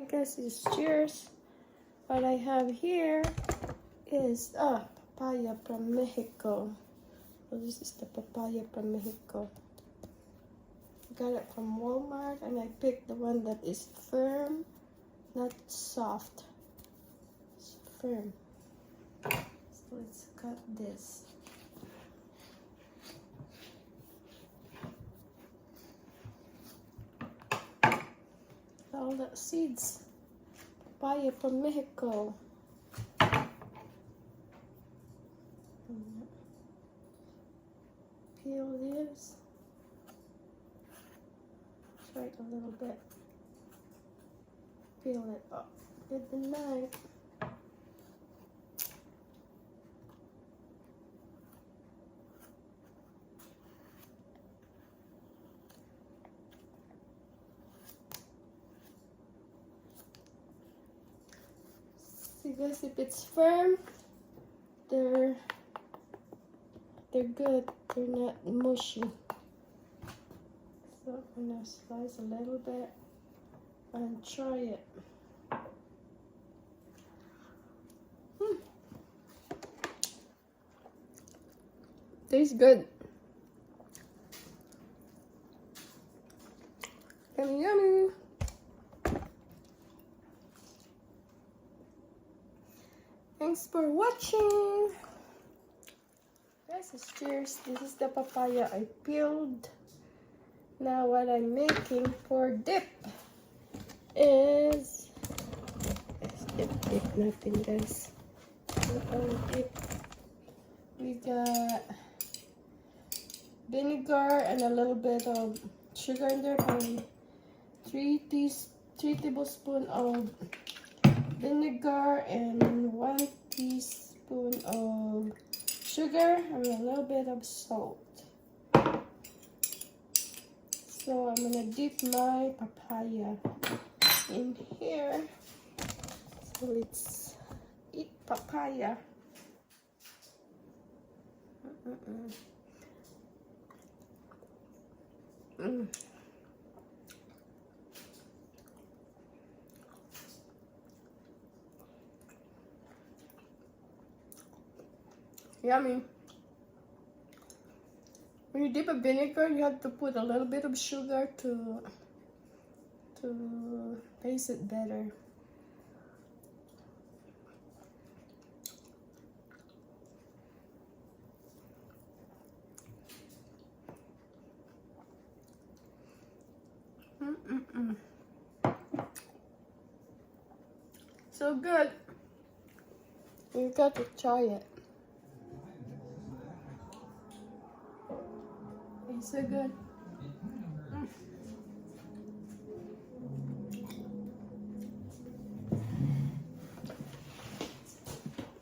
guess it's cheers. What I have here is papaya from Mexico. So this is the papaya from Mexico. Got it from Walmart, and I picked the one that is firm, not soft. It's firm. So let's cut this. All the seeds. Papaya from Mexico. Peel this. Right a little bit. Peel it up with the knife. See guys, if it's firm, they're good. They're not mushy. So I'm gonna slice a little bit and try it. Tastes good. Yummy, yummy. Thanks for watching. Guys, cheers. This is the papaya I peeled. Now what I'm making for dip is dip nothing, guys. Dip. We got vinegar and a little bit of sugar in there. Probably 3 tablespoons of vinegar and 1 teaspoon of sugar and a little bit of salt. So I'm gonna dip my papaya in here. So let's eat papaya. Yummy. When you dip a vinegar, you have to put a little bit of sugar to taste it better. So good. You got to try it. It's so good.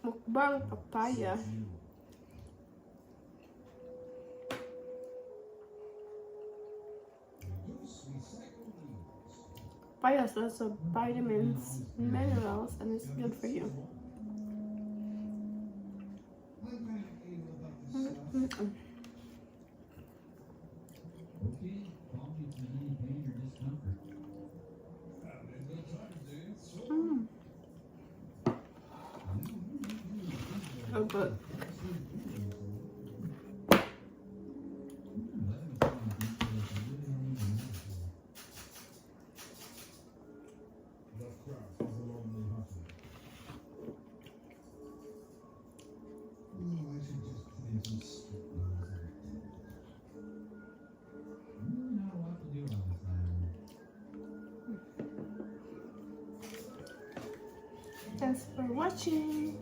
Mukbang papaya. Papaya has lots of vitamins, minerals, and it's good for you. So good. Thanks for watching.